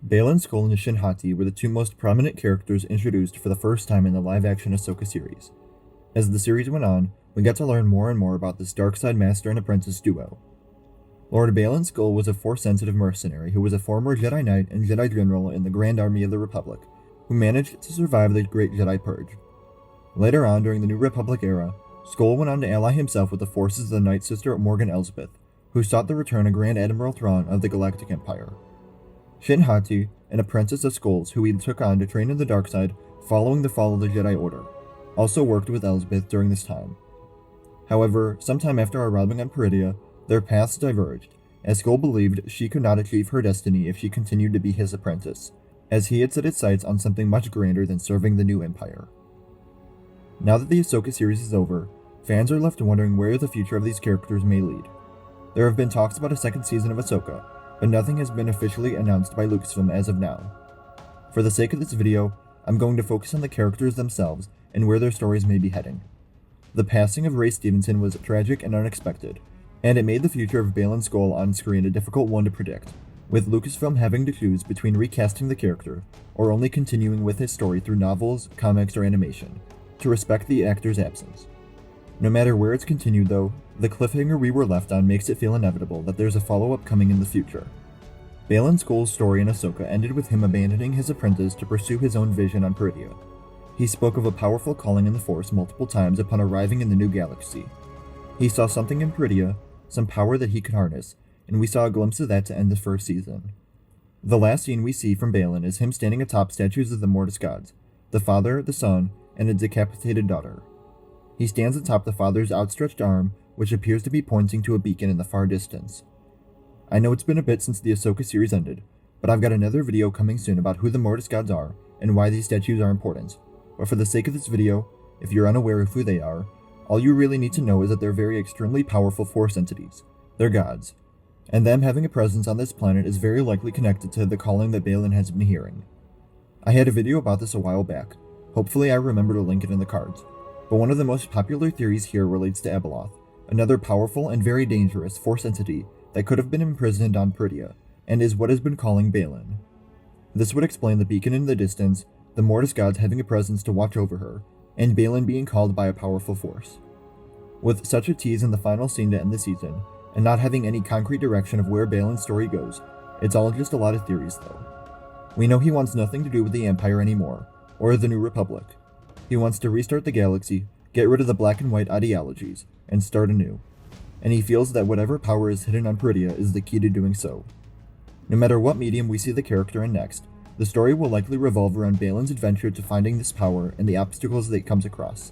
Baylan Skoll and Shin Hati were the two most prominent characters introduced for the first time in the live-action Ahsoka series. As the series went on, we got to learn more and more about this dark side master and apprentice duo. Lord Baylan Skoll was a Force-sensitive mercenary who was a former Jedi Knight and Jedi General in the Grand Army of the Republic, who managed to survive the Great Jedi Purge. Later on, during the New Republic era, Skoll went on to ally himself with the forces of the Night Sister Morgan Elsbeth, who sought the return of Grand Admiral Thrawn of the Galactic Empire. Shin Hati, an apprentice of Skoll's who he took on to train in the dark side following the fall of the Jedi Order, also worked with Elsbeth during this time. However, sometime after arriving on Peridea, their paths diverged, as Skoll believed she could not achieve her destiny if she continued to be his apprentice, as he had set his sights on something much grander than serving the new Empire. Now that the Ahsoka series is over, fans are left wondering where the future of these characters may lead. There have been talks about a second season of Ahsoka, but nothing has been officially announced by Lucasfilm as of now. For the sake of this video, I'm going to focus on the characters themselves and where their stories may be heading. The passing of Ray Stevenson was tragic and unexpected, and it made the future of Baylan Skoll on screen a difficult one to predict, with Lucasfilm having to choose between recasting the character or only continuing with his story through novels, comics, or animation, to respect the actor's absence. No matter where it's continued though, the cliffhanger we were left on makes it feel inevitable that there's a follow-up coming in the future. Baylan Skoll's story in Ahsoka ended with him abandoning his apprentice to pursue his own vision on Peridea. He spoke of a powerful calling in the Force multiple times upon arriving in the new galaxy. He saw something in Peridea, some power that he could harness, and we saw a glimpse of that to end the first season. The last scene we see from Baylan is him standing atop statues of the Mortis gods, the father, the son, and a decapitated daughter. He stands atop the father's outstretched arm, which appears to be pointing to a beacon in the far distance. I know it's been a bit since the Ahsoka series ended, but I've got another video coming soon about who the Mortis gods are and why these statues are important. But for the sake of this video, if you're unaware of who they are, all you really need to know is that they're very extremely powerful Force entities. They're gods. And them having a presence on this planet is very likely connected to the calling that Baylan has been hearing. I had a video about this a while back. Hopefully I remember to link it in the cards. But one of the most popular theories here relates to Abeloth, another powerful and very dangerous Force entity that could have been imprisoned on Peridea, and is what has been calling Baylan. This would explain the beacon in the distance, the Mortis gods having a presence to watch over her, and Baylan being called by a powerful force. With such a tease in the final scene to end the season, and not having any concrete direction of where Baylan's story goes, it's all just a lot of theories though. We know he wants nothing to do with the Empire anymore, or the New Republic. He wants to restart the galaxy, get rid of the black and white ideologies, and start anew. And he feels that whatever power is hidden on Peridea is the key to doing so. No matter what medium we see the character in next, the story will likely revolve around Baylan's adventure to finding this power and the obstacles that he comes across.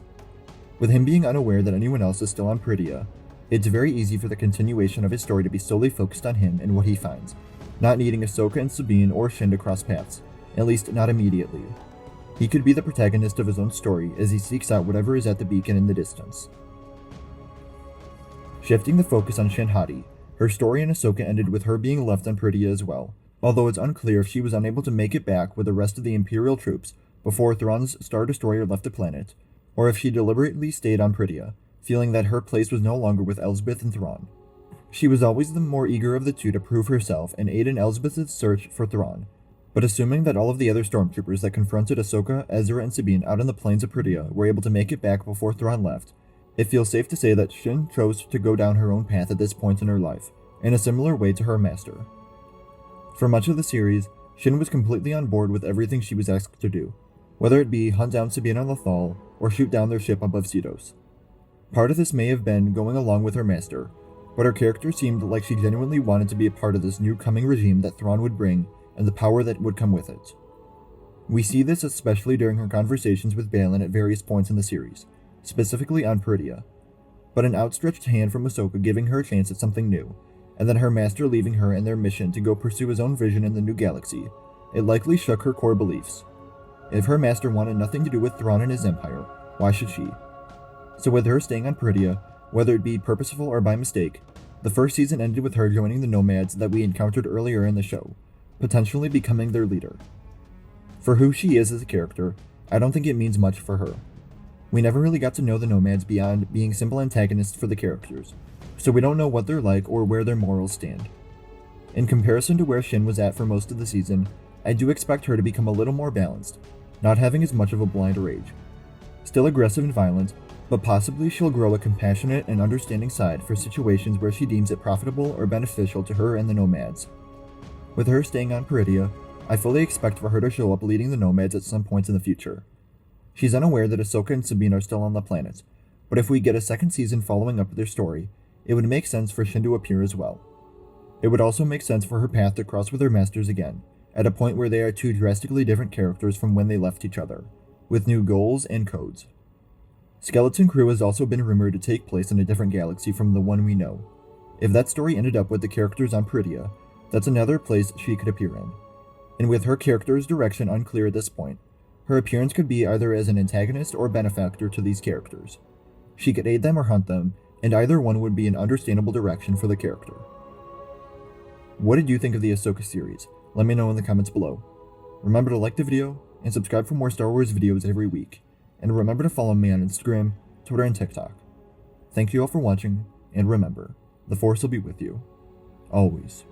With him being unaware that anyone else is still on Peridea, it's very easy for the continuation of his story to be solely focused on him and what he finds, not needing Ahsoka and Sabine or Shin to cross paths, at least not immediately. He could be the protagonist of his own story as he seeks out whatever is at the beacon in the distance. Shifting the focus on Shin Hati, her story in Ahsoka ended with her being left on Peridea as well, although it's unclear if she was unable to make it back with the rest of the Imperial troops before Thrawn's Star Destroyer left the planet, or if she deliberately stayed on Peridea, feeling that her place was no longer with Elsbeth and Thrawn. She was always the more eager of the two to prove herself and aid in Elsbeth's search for Thrawn, but assuming that all of the other stormtroopers that confronted Ahsoka, Ezra, and Sabine out on the plains of Peridea were able to make it back before Thrawn left, it feels safe to say that Shin chose to go down her own path at this point in her life, in a similar way to her master. For much of the series, Shin was completely on board with everything she was asked to do, whether it be hunt down Sabine on Lothal or shoot down their ship above Cedos. Part of this may have been going along with her master, but her character seemed like she genuinely wanted to be a part of this new coming regime that Thrawn would bring and the power that would come with it. We see this especially during her conversations with Baylan at various points in the series, specifically on Peridea, but an outstretched hand from Ahsoka giving her a chance at something new, and then her master leaving her and their mission to go pursue his own vision in the new galaxy, it likely shook her core beliefs. If her master wanted nothing to do with Thrawn and his empire, why should she? So with her staying on Peridea, whether it be purposeful or by mistake, the first season ended with her joining the nomads that we encountered earlier in the show, potentially becoming their leader. For who she is as a character, I don't think it means much for her. We never really got to know the nomads beyond being simple antagonists for the characters, so we don't know what they're like or where their morals stand. In comparison to where Shin was at for most of the season, I do expect her to become a little more balanced, not having as much of a blind rage. Still aggressive and violent, but possibly she'll grow a compassionate and understanding side for situations where she deems it profitable or beneficial to her and the Nomads. With her staying on Peridia, I fully expect for her to show up leading the Nomads at some points in the future. She's unaware that Ahsoka and Sabine are still on the planet, but if we get a second season following up their story, it would make sense for Shin to appear as well. It would also make sense for her path to cross with her masters again, at a point where they are two drastically different characters from when they left each other, with new goals and codes. Skeleton Crew has also been rumored to take place in a different galaxy from the one we know. If that story ended up with the characters on Peridia, that's another place she could appear in. And with her character's direction unclear at this point, her appearance could be either as an antagonist or benefactor to these characters. She could aid them or hunt them, and either one would be an understandable direction for the character. What did you think of the Ahsoka series? Let me know in the comments below. Remember to like the video, and subscribe for more Star Wars videos every week. And remember to follow me on Instagram, Twitter, and TikTok. Thank you all for watching, and remember, the Force will be with you. Always.